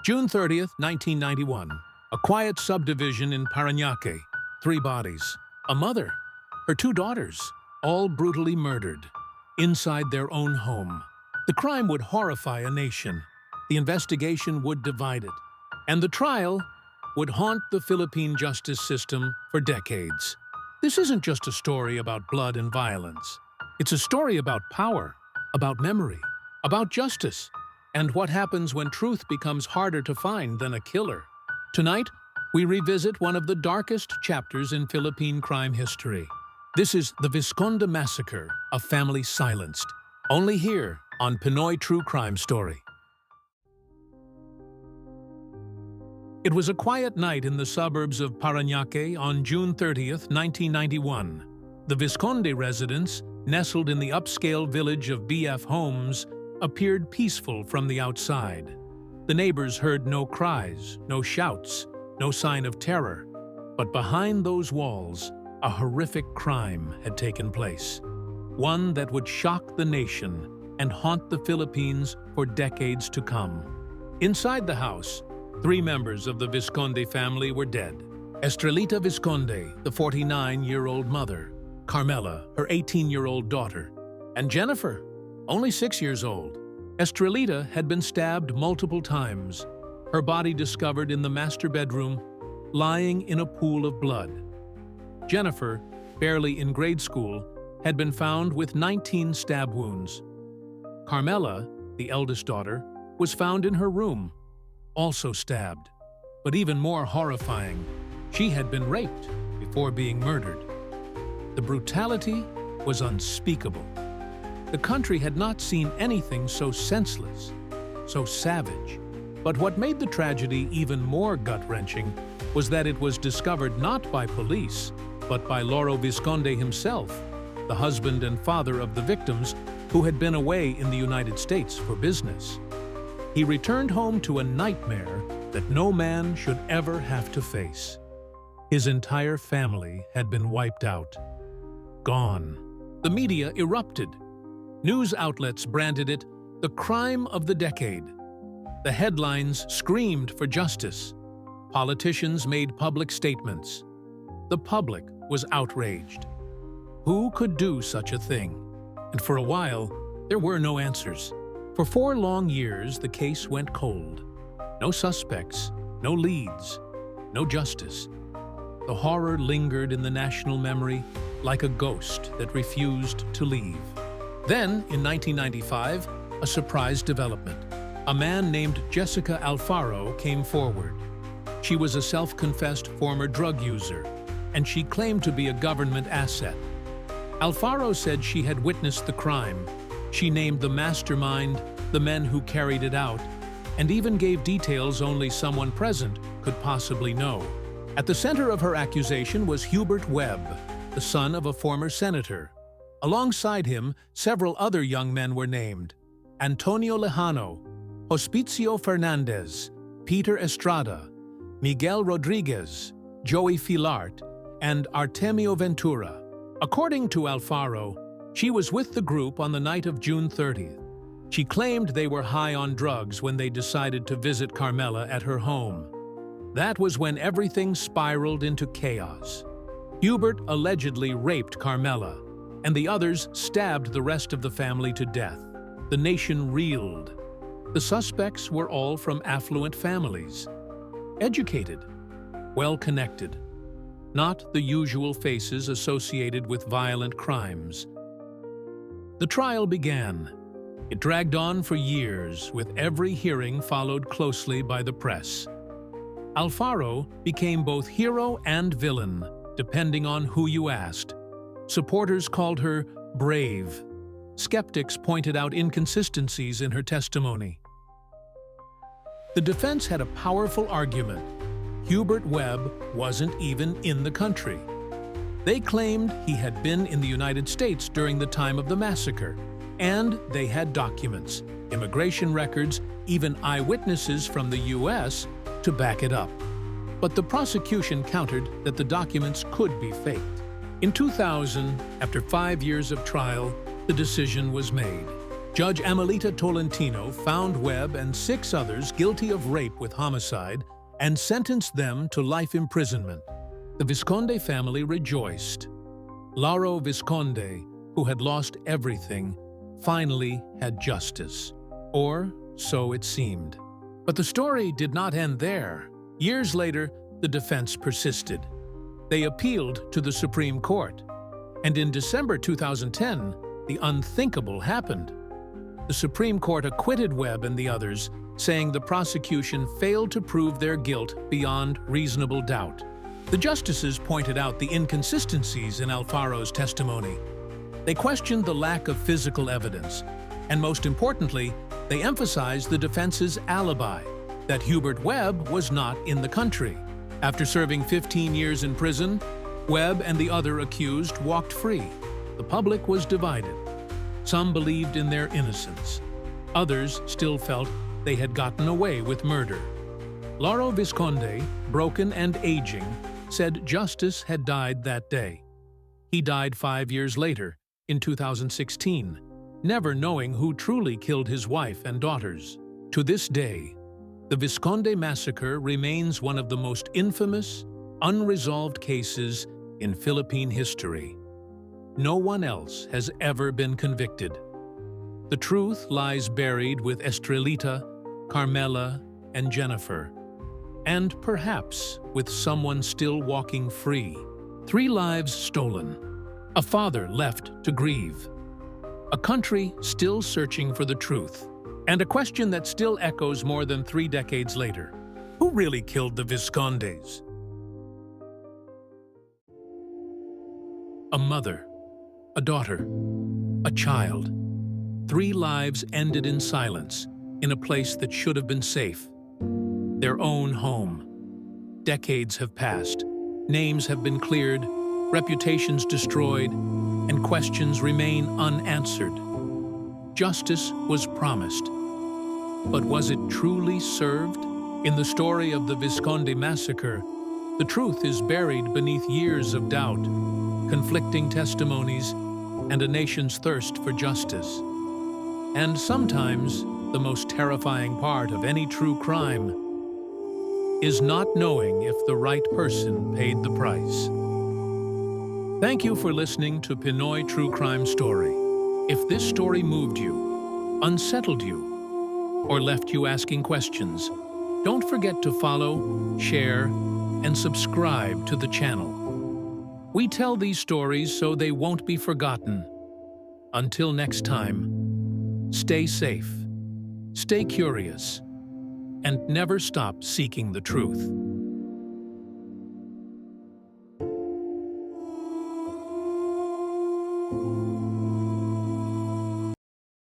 June 30th, 1991. A quiet subdivision in Parañaque. 3 bodies. A mother. Her 2 daughters. All brutally murdered. Inside their own home. The crime would horrify a nation. The investigation would divide it. And the trial would haunt the Philippine justice system for decades. This isn't just a story about blood and violence. It's a story about power, about memory, about justice, and what happens when truth becomes harder to find than a killer. Tonight, we revisit one of the darkest chapters in Philippine crime history. This is the Vizconde Massacre, a family silenced. Only here on Pinoy True Crime Story. It was a quiet night in the suburbs of Parañaque on June 30th, 1991. The Vizconde residence, nestled in the upscale village of BF Homes, appeared peaceful from the outside. The neighbors heard no cries, no shouts, no sign of terror. But behind those walls, a horrific crime had taken place. One that would shock the nation and haunt the Philippines for decades to come. Inside the house, 3 members of the Vizconde family were dead. Estrellita Vizconde, the 49-year-old mother, Carmela, her 18-year-old daughter, and Jennifer, only 6 years old. Estrellita had been stabbed multiple times, her body discovered in the master bedroom, lying in a pool of blood. Jennifer, barely in grade school, had been found with 19 stab wounds. Carmela, the eldest daughter, was found in her room, also stabbed. But even more horrifying, she had been raped before being murdered. The brutality was unspeakable. The country had not seen anything so senseless, so savage. But what made the tragedy even more gut-wrenching was that it was discovered not by police, but by Loro Vizconde himself, the husband and father of the victims who had been away in the United States for business. He returned home to a nightmare that no man should ever have to face. His entire family had been wiped out. Gone. The media erupted. News outlets branded it the crime of the decade. The headlines screamed for justice. Politicians made public statements. The public was outraged. Who could do such a thing? And for a while, there were no answers. For 4 long years, the case went cold. No suspects, no leads, no justice. The horror lingered in the national memory like a ghost that refused to leave. Then, in 1995, a surprise development. A man named Jessica Alfaro came forward. She was a self-confessed former drug user, and she claimed to be a government asset. Alfaro said she had witnessed the crime. She named the mastermind, the men who carried it out, and even gave details only someone present could possibly know. At the center of her accusation was Hubert Webb, the son of a former senator. Alongside him, several other young men were named: Antonio Lejano, Hospicio Fernandez, Peter Estrada, Miguel Rodriguez, Joey Filart, and Artemio Ventura. According to Alfaro, she was with the group on the night of June 30th. She claimed they were high on drugs when they decided to visit Carmela at her home. That was when everything spiraled into chaos. Hubert allegedly raped Carmela, and the others stabbed the rest of the family to death. The nation reeled. The suspects were all from affluent families, educated, well-connected, not the usual faces associated with violent crimes. The trial began. It dragged on for years, with every hearing followed closely by the press. Alfaro became both hero and villain, depending on who you asked. Supporters called her brave. Skeptics pointed out inconsistencies in her testimony. The defense had a powerful argument. Hubert Webb wasn't even in the country. They claimed he had been in the United States during the time of the massacre, and they had documents, immigration records, even eyewitnesses from the U.S. to back it up. But the prosecution countered that the documents could be faked. In 2000, after 5 years of trial, the decision was made. Judge Amelita Tolentino found Webb and 6 others guilty of rape with homicide and sentenced them to life imprisonment. The Vizconde family rejoiced. Lauro Vizconde, who had lost everything, finally had justice. Or so it seemed. But the story did not end there. Years later, the defense persisted. They appealed to the Supreme Court. And in December 2010, the unthinkable happened. The Supreme Court acquitted Webb and the others, saying the prosecution failed to prove their guilt beyond reasonable doubt. The justices pointed out the inconsistencies in Alfaro's testimony. They questioned the lack of physical evidence, and most importantly, they emphasized the defense's alibi, that Hubert Webb was not in the country. After serving 15 years in prison, Webb and the other accused walked free. The public was divided. Some believed in their innocence. Others still felt they had gotten away with murder. Lauro Vizconde, broken and aging, said justice had died that day. He died 5 years later, in 2016, never knowing who truly killed his wife and daughters. To this day, the Vizconde Massacre remains one of the most infamous, unresolved cases in Philippine history. No one else has ever been convicted. The truth lies buried with Estrellita, Carmela, and Jennifer, and perhaps with someone still walking free. 3 lives stolen, a father left to grieve, a country still searching for the truth, and a question that still echoes more than 3 decades later. Who really killed the Vizcondes? A mother, a daughter, a child. 3 lives ended in silence, in a place that should have been safe. Their own home. Decades have passed, names have been cleared, reputations destroyed, and questions remain unanswered. Justice was promised. But was it truly served? In the story of the Vizconde Massacre, the truth is buried beneath years of doubt, conflicting testimonies, and a nation's thirst for justice. And sometimes, the most terrifying part of any true crime is not knowing if the right person paid the price. Thank you for listening to Pinoy True Crime Story. If this story moved you, unsettled you, or left you asking questions, don't forget to follow, share, and subscribe to the channel. We tell these stories so they won't be forgotten. Until next time, stay safe, stay curious, and never stop seeking the truth.